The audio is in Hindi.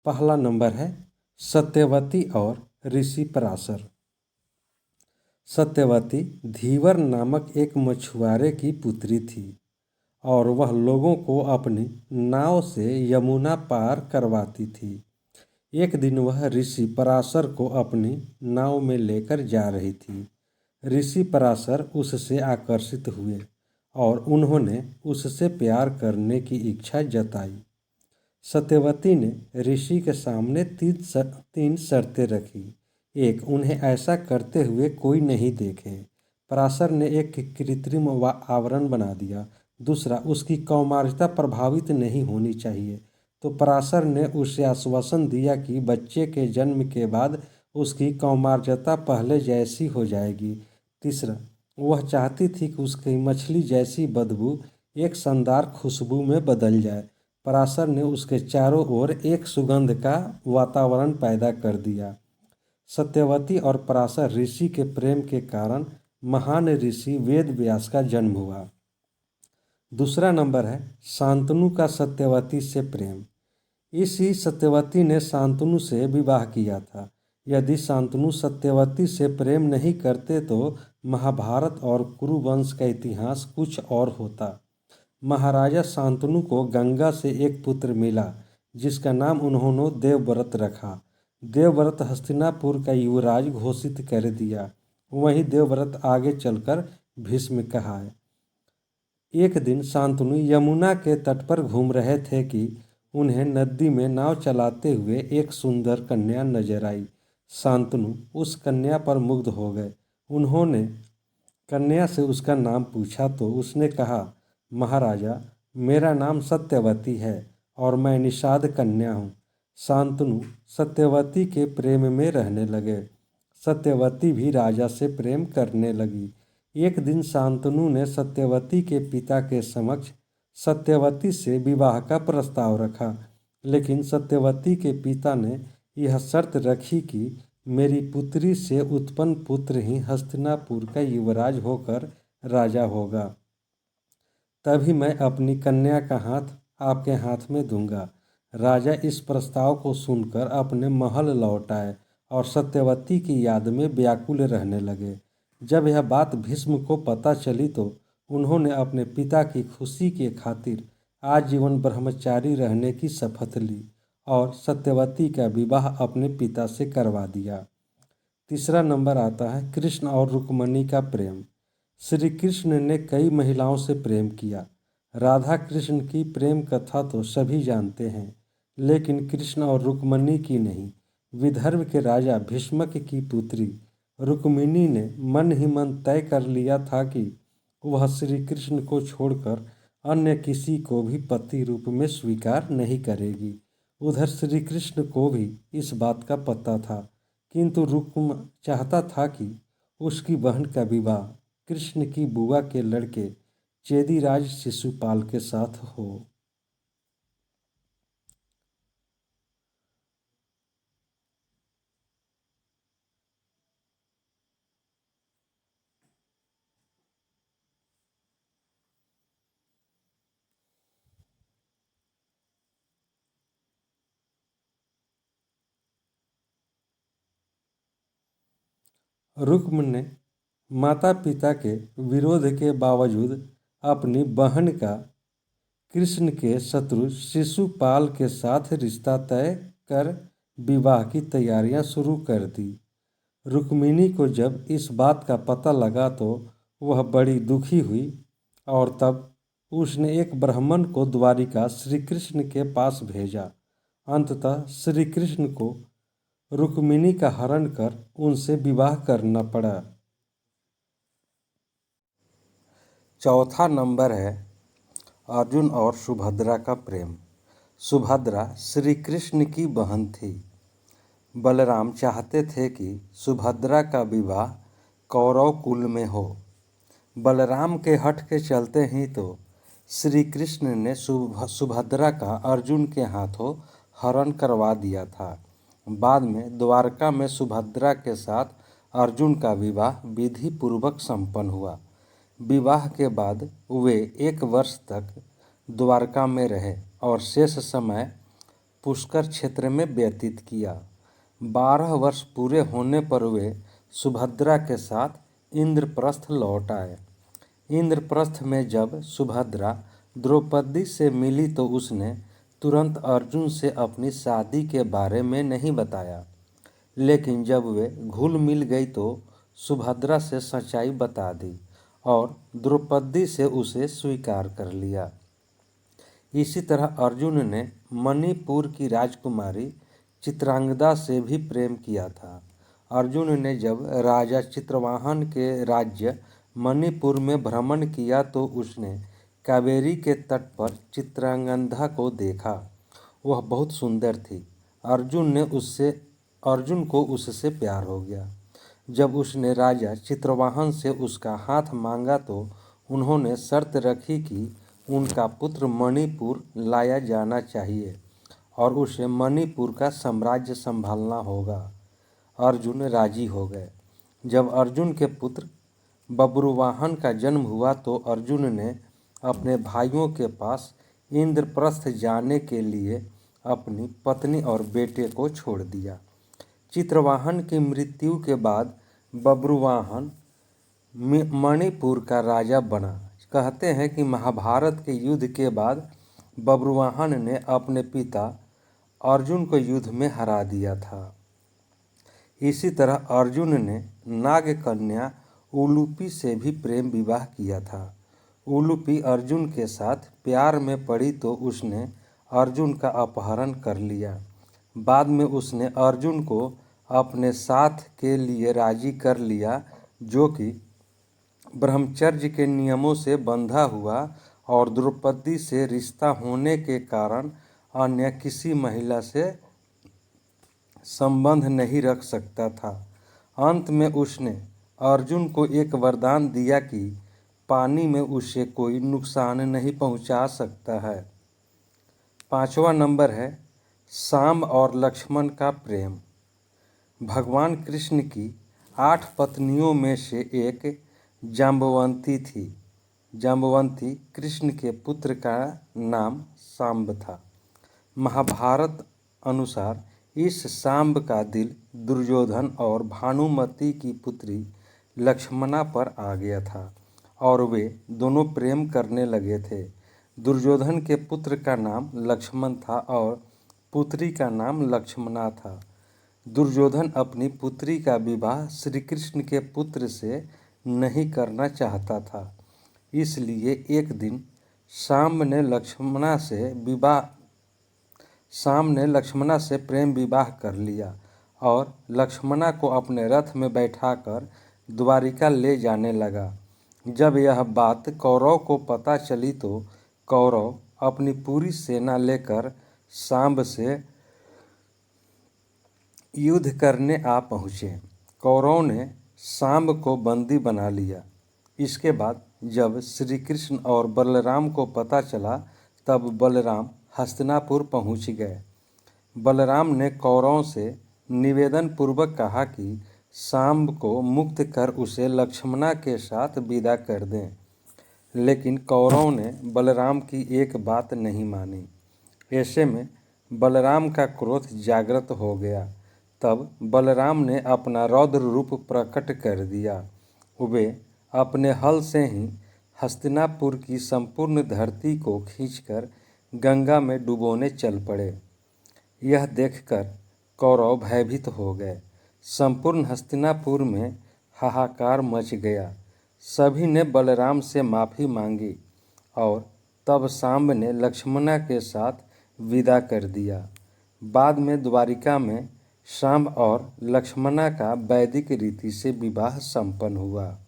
पहला नंबर है सत्यवती और ऋषि पराशर। सत्यवती धीवर नामक एक मछुआरे की पुत्री थी और वह लोगों को अपनी नाव से यमुना पार करवाती थी। एक दिन वह ऋषि पराशर को अपनी नाव में लेकर जा रही थी। ऋषि पराशर उससे आकर्षित हुए और उन्होंने उससे प्यार करने की इच्छा जताई। सत्यवती ने ऋषि के सामने तीन शर्तें रखी। एक, उन्हें ऐसा करते हुए कोई नहीं देखे। पराशर ने एक कृत्रिम आवरण बना दिया। दूसरा, उसकी कौमार्यता प्रभावित नहीं होनी चाहिए। तो पराशर ने उसे आश्वासन दिया कि बच्चे के जन्म के बाद उसकी कौमार्यता पहले जैसी हो जाएगी। तीसरा, वह चाहती थी कि उसकी मछली जैसी बदबू एक शानदार खुशबू में बदल जाए। पराशर ने उसके चारों ओर एक सुगंध का वातावरण पैदा कर दिया। सत्यवती और पराशर ऋषि के प्रेम के कारण महान ऋषि वेद व्यास का जन्म हुआ। दूसरा नंबर है शांतनु का सत्यवती से प्रेम। इसी सत्यवती ने शांतनु से विवाह किया था। यदि शांतनु सत्यवती से प्रेम नहीं करते तो महाभारत और कुरुवंश का इतिहास कुछ और होता। महाराजा शांतनु को गंगा से एक पुत्र मिला जिसका नाम उन्होंने देवव्रत रखा। देवव्रत हस्तिनापुर का युवराज घोषित कर दिया। वहीं देवव्रत आगे चलकर भीष्म कहाए। एक दिन शांतनु यमुना के तट पर घूम रहे थे कि उन्हें नदी में नाव चलाते हुए एक सुंदर कन्या नजर आई। शांतनु उस कन्या पर मुग्ध हो गए। उन्होंने कन्या से उसका नाम पूछा तो उसने कहा, महाराजा, मेरा नाम सत्यवती है और मैं निषाद कन्या हूँ। शांतनु सत्यवती के प्रेम में रहने लगे। सत्यवती भी राजा से प्रेम करने लगी। एक दिन शांतनु ने सत्यवती के पिता के समक्ष सत्यवती से विवाह का प्रस्ताव रखा, लेकिन सत्यवती के पिता ने यह शर्त रखी कि मेरी पुत्री से उत्पन्न पुत्र ही हस्तिनापुर का युवराज होकर राजा होगा, तभी मैं अपनी कन्या का हाथ आपके हाथ में दूंगा। राजा इस प्रस्ताव को सुनकर अपने महल लौट आए और सत्यवती की याद में व्याकुल रहने लगे। जब यह बात भीष्म को पता चली तो उन्होंने अपने पिता की खुशी के खातिर आजीवन ब्रह्मचारी रहने की शपथ ली और सत्यवती का विवाह अपने पिता से करवा दिया। तीसरा नंबर आता है कृष्ण और रुक्मिणी का प्रेम। श्री कृष्ण ने कई महिलाओं से प्रेम किया। राधा कृष्ण की प्रेम कथा तो सभी जानते हैं, लेकिन कृष्ण और रुक्मिणी की नहीं। विदर्भ के राजा भीष्मक की पुत्री रुक्मिणी ने मन ही मन तय कर लिया था कि वह श्री कृष्ण को छोड़कर अन्य किसी को भी पति रूप में स्वीकार नहीं करेगी। उधर श्री कृष्ण को भी इस बात का पता था, किंतु रुक्म चाहता था कि उसकी बहन का विवाह कृष्ण की बुआ के लड़के चेदीराज शिशुपाल के साथ हो। रुक्म ने माता पिता के विरोध के बावजूद अपनी बहन का कृष्ण के शत्रु शिशुपाल के साथ रिश्ता तय कर विवाह की तैयारियां शुरू कर दी। रुक्मिणी को जब इस बात का पता लगा तो वह बड़ी दुखी हुई और तब उसने एक ब्राह्मण को द्वारिका श्री कृष्ण के पास भेजा। अंततः श्री कृष्ण को रुक्मिणी का हरण कर उनसे विवाह करना पड़ा। चौथा नंबर है अर्जुन और सुभद्रा का प्रेम। सुभद्रा श्री कृष्ण की बहन थी। बलराम चाहते थे कि सुभद्रा का विवाह कौरव कुल में हो। बलराम के हठ के चलते ही तो श्री कृष्ण ने सुभद्रा का अर्जुन के हाथों हरण करवा दिया था। बाद में द्वारका में सुभद्रा के साथ अर्जुन का विवाह विधि पूर्वक संपन्न हुआ। विवाह के बाद वे 1 वर्ष तक द्वारका में रहे और शेष समय पुष्कर क्षेत्र में व्यतीत किया। 12 वर्ष पूरे होने पर वे सुभद्रा के साथ इंद्रप्रस्थ लौट आए। इंद्रप्रस्थ में जब सुभद्रा द्रौपदी से मिली तो उसने तुरंत अर्जुन से अपनी शादी के बारे में नहीं बताया, लेकिन जब वे घुल मिल गई तो सुभद्रा से सच्चाई बता दी और द्रौपदी से उसे स्वीकार कर लिया। इसी तरह अर्जुन ने मणिपुर की राजकुमारी चित्रांगदा से भी प्रेम किया था। अर्जुन ने जब राजा चित्रवाहन के राज्य मणिपुर में भ्रमण किया तो उसने कावेरी के तट पर चित्रांगदा को देखा। वह बहुत सुंदर थी। अर्जुन को उससे प्यार हो गया। जब उसने राजा चित्रवाहन से उसका हाथ मांगा तो उन्होंने शर्त रखी कि उनका पुत्र मणिपुर लाया जाना चाहिए और उसे मणिपुर का साम्राज्य संभालना होगा। अर्जुन राजी हो गए। जब अर्जुन के पुत्र बब्रुवाहन का जन्म हुआ तो अर्जुन ने अपने भाइयों के पास इंद्रप्रस्थ जाने के लिए अपनी पत्नी और बेटे को छोड़ दिया। चित्रवाहन की मृत्यु के बाद बब्रुवाहन मणिपुर का राजा बना। कहते हैं कि महाभारत के युद्ध के बाद बब्रुवाहन ने अपने पिता अर्जुन को युद्ध में हरा दिया था। इसी तरह अर्जुन ने नागकन्या उलूपी से भी प्रेम विवाह किया था। उलूपी अर्जुन के साथ प्यार में पड़ी तो उसने अर्जुन का अपहरण कर लिया। बाद में उसने अर्जुन को अपने साथ के लिए राजी कर लिया, जो कि ब्रह्मचर्य के नियमों से बंधा हुआ और द्रौपदी से रिश्ता होने के कारण अन्य किसी महिला से संबंध नहीं रख सकता था। अंत में उसने अर्जुन को एक वरदान दिया कि पानी में उसे कोई नुकसान नहीं पहुंचा सकता है। 5वां नंबर है सांब और लक्ष्मण का प्रेम। भगवान कृष्ण की 8 पत्नियों में से एक जाम्बवंती थी। जाम्बवंती कृष्ण के पुत्र का नाम सांब था। महाभारत अनुसार इस सांब का दिल दुर्योधन और भानुमति की पुत्री लक्ष्मणा पर आ गया था और वे दोनों प्रेम करने लगे थे। दुर्योधन के पुत्र का नाम लक्ष्मण था और पुत्री का नाम लक्ष्मणा था। दुर्योधन अपनी पुत्री का विवाह श्री कृष्ण के पुत्र से नहीं करना चाहता था। इसलिए एक दिन सांब ने लक्ष्मणा से प्रेम विवाह कर लिया और लक्ष्मणा को अपने रथ में बैठाकर द्वारिका ले जाने लगा। जब यह बात कौरव को पता चली तो कौरव अपनी पूरी सेना लेकर सांब से युद्ध करने आ पहुँचे। कौरवों ने सांब को बंदी बना लिया। इसके बाद जब श्री कृष्ण और बलराम को पता चला तब बलराम हस्तिनापुर पहुँच गए। बलराम ने कौरवों से निवेदन पूर्वक कहा कि सांब को मुक्त कर उसे लक्ष्मणा के साथ विदा कर दें, लेकिन कौरवों ने बलराम की एक बात नहीं मानी। ऐसे में बलराम का क्रोध जागृत हो गया। तब बलराम ने अपना रौद्र रूप प्रकट कर दिया। वे अपने हल से ही हस्तिनापुर की संपूर्ण धरती को खींचकर गंगा में डुबोने चल पड़े। यह देखकर कौरव भयभीत हो गए। संपूर्ण हस्तिनापुर में हाहाकार मच गया। सभी ने बलराम से माफ़ी मांगी और तब सांब ने लक्ष्मणा के साथ विदा कर दिया। बाद में द्वारिका में सांब और लक्ष्मणा का वैदिक रीति से विवाह संपन्न हुआ।